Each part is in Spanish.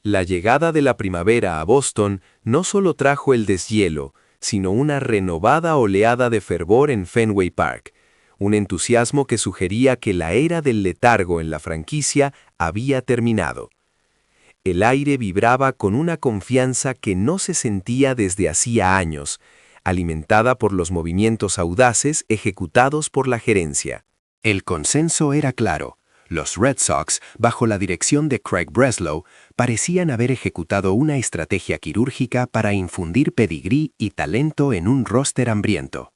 La llegada de la primavera a Boston no solo trajo el deshielo, sino una renovada oleada de fervor en Fenway Park, un entusiasmo que sugería que la era del letargo en la franquicia había terminado. El aire vibraba con una confianza que no se sentía desde hacía años, alimentada por los movimientos audaces ejecutados por la gerencia. El consenso era claro. Los Red Sox, bajo la dirección de Craig Breslow, parecían haber ejecutado una estrategia quirúrgica para infundir pedigrí y talento en un roster hambriento.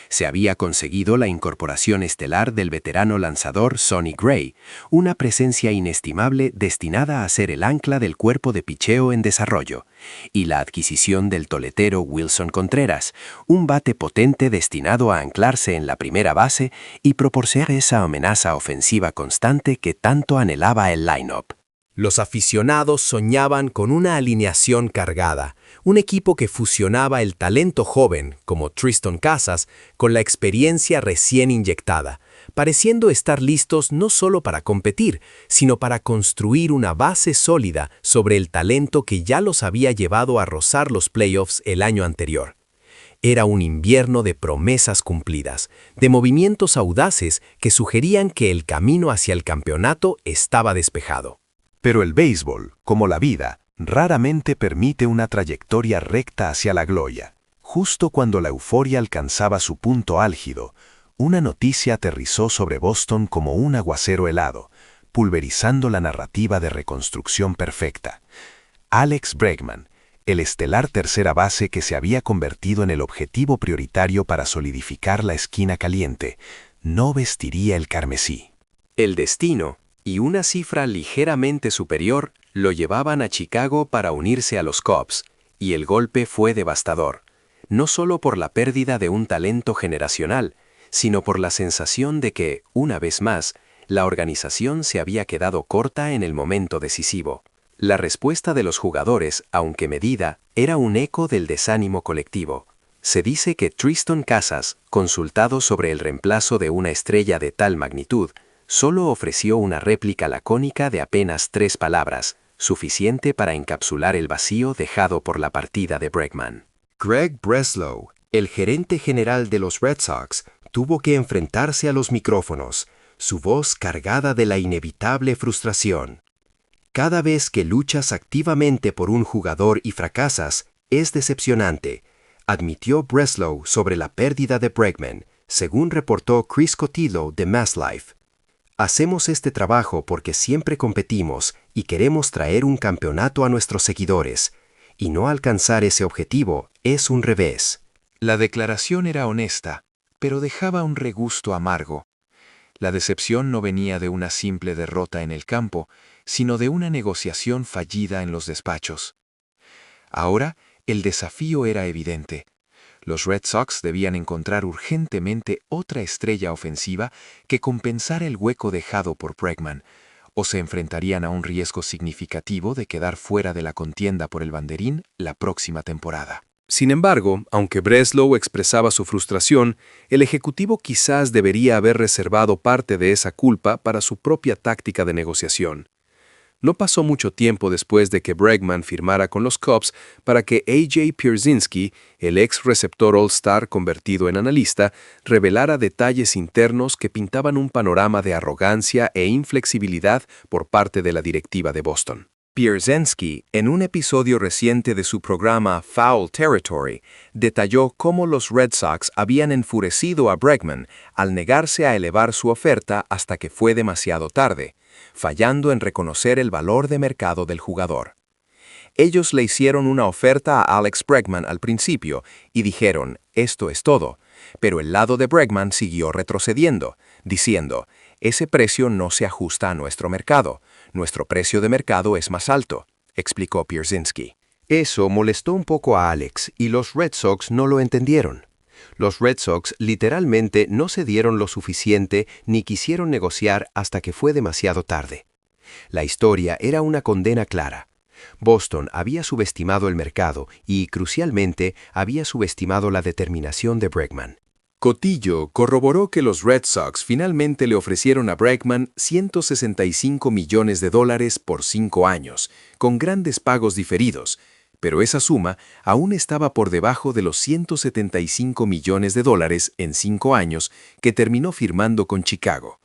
Se había conseguido la incorporación estelar del veterano lanzador Sonny Gray, una presencia inestimable destinada a ser el ancla del cuerpo de picheo en desarrollo, y la adquisición del toletero Wilson Contreras, un bate potente destinado a anclarse en la primera base y proporcionar esa amenaza ofensiva constante que tanto anhelaba el line-up. Los aficionados soñaban con una alineación cargada, un equipo que fusionaba el talento joven, como Triston Casas, con la experiencia recién inyectada, pareciendo estar listos no solo para competir, sino para construir una base sólida sobre el talento que ya los había llevado a rozar los playoffs el año anterior. Era un invierno de promesas cumplidas, de movimientos audaces que sugerían que el camino hacia el campeonato estaba despejado. Pero el béisbol, como la vida, raramente permite una trayectoria recta hacia la gloria. Justo cuando la euforia alcanzaba su punto álgido, una noticia aterrizó sobre Boston como un aguacero helado, pulverizando la narrativa de reconstrucción perfecta. Alex Bregman, el estelar tercera base que se había convertido en el objetivo prioritario para solidificar la esquina caliente, no vestiría el carmesí. El destino y una cifra ligeramente superior lo llevaban a Chicago para unirse a los Cubs, y el golpe fue devastador, no solo por la pérdida de un talento generacional, sino por la sensación de que, una vez más, la organización se había quedado corta en el momento decisivo. La respuesta de los jugadores, aunque medida, era un eco del desánimo colectivo. Se dice que Triston Casas, consultado sobre el reemplazo de una estrella de tal magnitud, solo ofreció una réplica lacónica de apenas 3 palabras, suficiente para encapsular el vacío dejado por la partida de Bregman. Craig Breslow, el gerente general de los Red Sox, tuvo que enfrentarse a los micrófonos, su voz cargada de la inevitable frustración. Cada vez que luchas activamente por un jugador y fracasas, es decepcionante, admitió Breslow sobre la pérdida de Bregman, según reportó Chris Cotillo de MassLife. Hacemos este trabajo porque siempre competimos y queremos traer un campeonato a nuestros seguidores, y no alcanzar ese objetivo es un revés. La declaración era honesta, pero dejaba un regusto amargo. La decepción no venía de una simple derrota en el campo, sino de una negociación fallida en los despachos. Ahora, el desafío era evidente. Los Red Sox debían encontrar urgentemente otra estrella ofensiva que compensara el hueco dejado por Bregman, o se enfrentarían a un riesgo significativo de quedar fuera de la contienda por el banderín la próxima temporada. Sin embargo, aunque Breslow expresaba su frustración, el ejecutivo quizás debería haber reservado parte de esa culpa para su propia táctica de negociación. No pasó mucho tiempo después de que Bregman firmara con los Cubs para que A.J. Pierzynski, el ex receptor All-Star convertido en analista, revelara detalles internos que pintaban un panorama de arrogancia e inflexibilidad por parte de la directiva de Boston. Pierzynski, en un episodio reciente de su programa Foul Territory, detalló cómo los Red Sox habían enfurecido a Bregman al negarse a elevar su oferta hasta que fue demasiado tarde, fallando en reconocer el valor de mercado del jugador. Ellos le hicieron una oferta a Alex Bregman al principio y dijeron, esto es todo, pero el lado de Bregman siguió retrocediendo, diciendo, ese precio no se ajusta a nuestro mercado, nuestro precio de mercado es más alto, explicó Pierzynski. Eso molestó un poco a Alex y los Red Sox no lo entendieron. Los Red Sox literalmente no cedieron lo suficiente ni quisieron negociar hasta que fue demasiado tarde. La historia era una condena clara. Boston había subestimado el mercado y, crucialmente, había subestimado la determinación de Bregman. Cotillo corroboró que los Red Sox finalmente le ofrecieron a Bregman $165 millones por 5 años, con grandes pagos diferidos, pero esa suma aún estaba por debajo de los $175 millones en 5 años que terminó firmando con Chicago.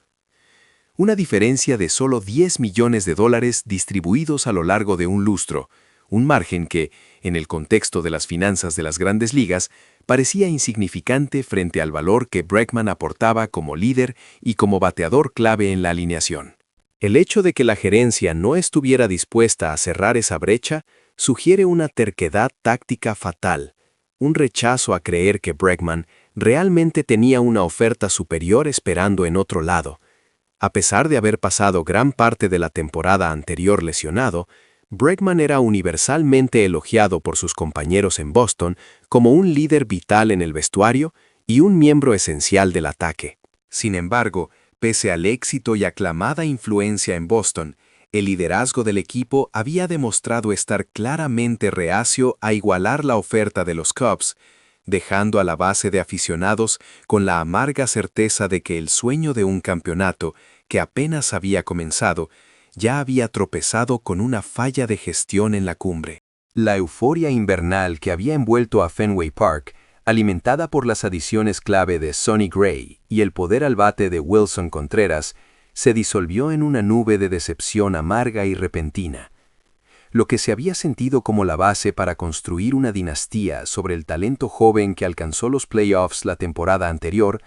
Una diferencia de solo $10 millones distribuidos a lo largo de un lustro, un margen que, en el contexto de las finanzas de las grandes ligas, parecía insignificante frente al valor que Bregman aportaba como líder y como bateador clave en la alineación. El hecho de que la gerencia no estuviera dispuesta a cerrar esa brecha sugiere una terquedad táctica fatal, un rechazo a creer que Bregman realmente tenía una oferta superior esperando en otro lado. A pesar de haber pasado gran parte de la temporada anterior lesionado, Bregman era universalmente elogiado por sus compañeros en Boston como un líder vital en el vestuario y un miembro esencial del ataque. Sin embargo, pese al éxito y aclamada influencia en Boston, el liderazgo del equipo había demostrado estar claramente reacio a igualar la oferta de los Cubs, dejando a la base de aficionados con la amarga certeza de que el sueño de un campeonato, que apenas había comenzado, ya había tropezado con una falla de gestión en la cumbre. La euforia invernal que había envuelto a Fenway Park, alimentada por las adiciones clave de Sonny Gray y el poder al bate de Wilson Contreras, se disolvió en una nube de decepción amarga y repentina. Lo que se había sentido como la base para construir una dinastía sobre el talento joven que alcanzó los playoffs la temporada anterior,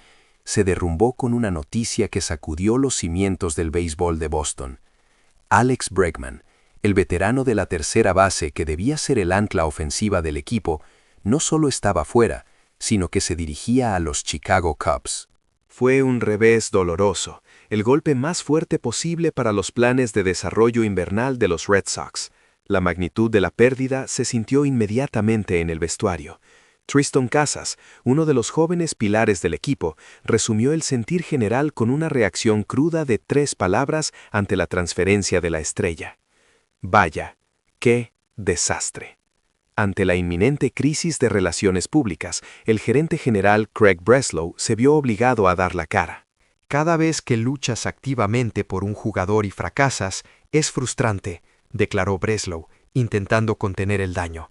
se derrumbó con una noticia que sacudió los cimientos del béisbol de Boston. Alex Bregman, el veterano de la tercera base que debía ser el ancla ofensiva del equipo, no solo estaba fuera, sino que se dirigía a los Chicago Cubs. Fue un revés doloroso, el golpe más fuerte posible para los planes de desarrollo invernal de los Red Sox. La magnitud de la pérdida se sintió inmediatamente en el vestuario. Tristan Casas, uno de los jóvenes pilares del equipo, resumió el sentir general con una reacción cruda de 3 palabras ante la transferencia de la estrella. Vaya, qué desastre. Ante la inminente crisis de relaciones públicas, el gerente general Craig Breslow se vio obligado a dar la cara. Cada vez que luchas activamente por un jugador y fracasas, es frustrante, declaró Breslow, intentando contener el daño.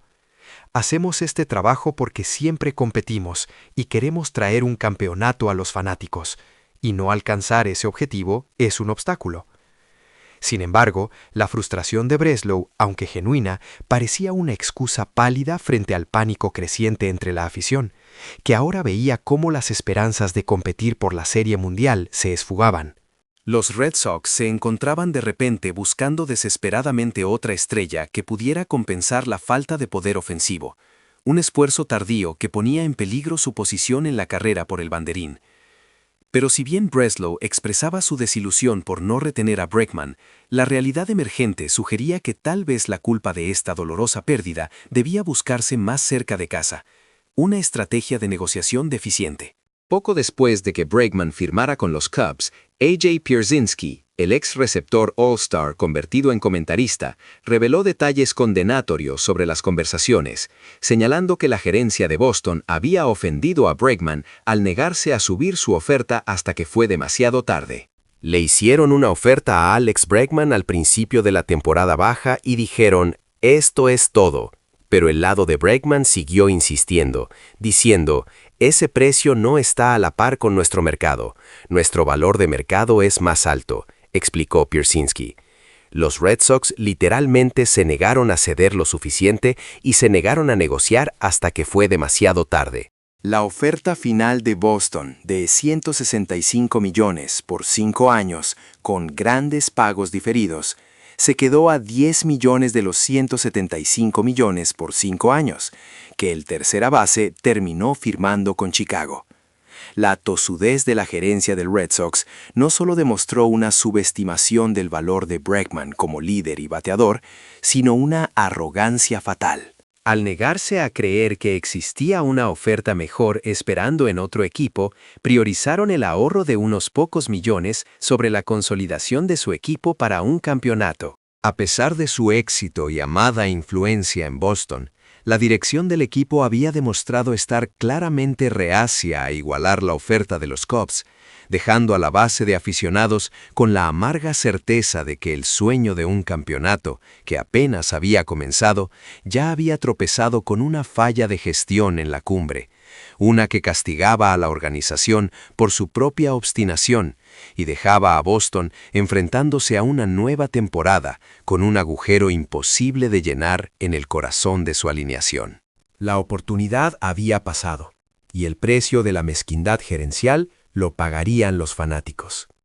Hacemos este trabajo porque siempre competimos y queremos traer un campeonato a los fanáticos, y no alcanzar ese objetivo es un obstáculo. Sin embargo, la frustración de Breslow, aunque genuina, parecía una excusa pálida frente al pánico creciente entre la afición, que ahora veía cómo las esperanzas de competir por la Serie Mundial se esfugaban. Los Red Sox se encontraban de repente buscando desesperadamente otra estrella que pudiera compensar la falta de poder ofensivo, un esfuerzo tardío que ponía en peligro su posición en la carrera por el banderín. Pero si bien Breslow expresaba su desilusión por no retener a Bregman, la realidad emergente sugería que tal vez la culpa de esta dolorosa pérdida debía buscarse más cerca de casa, una estrategia de negociación deficiente. Poco después de que Bregman firmara con los Cubs, A.J. Pierzynski, el ex receptor All-Star convertido en comentarista, reveló detalles condenatorios sobre las conversaciones, señalando que la gerencia de Boston había ofendido a Bregman al negarse a subir su oferta hasta que fue demasiado tarde. Le hicieron una oferta a Alex Bregman al principio de la temporada baja y dijeron, esto es todo. Pero el lado de Bregman siguió insistiendo, diciendo, ese precio no está a la par con nuestro mercado. Nuestro valor de mercado es más alto, explicó Pierzynski. Los Red Sox literalmente se negaron a ceder lo suficiente y se negaron a negociar hasta que fue demasiado tarde. La oferta final de Boston de $165 millones por 5 años, con grandes pagos diferidos, se quedó a $10 millones de los $175 millones por 5 años, que el tercera base terminó firmando con Chicago. La tosudez de la gerencia del Red Sox no solo demostró una subestimación del valor de Bregman como líder y bateador, sino una arrogancia fatal. Al negarse a creer que existía una oferta mejor esperando en otro equipo, priorizaron el ahorro de unos pocos millones sobre la consolidación de su equipo para un campeonato. A pesar de su éxito y amada influencia en Boston, La dirección del equipo había demostrado estar claramente reacia a igualar la oferta de los Cubs, dejando a la base de aficionados con la amarga certeza de que el sueño de un campeonato, que apenas había comenzado, ya había tropezado con una falla de gestión en la cumbre, una que castigaba a la organización por su propia obstinación y dejaba a Boston enfrentándose a una nueva temporada con un agujero imposible de llenar en el corazón de su alineación. La oportunidad había pasado, y el precio de la mezquindad gerencial lo pagarían los fanáticos.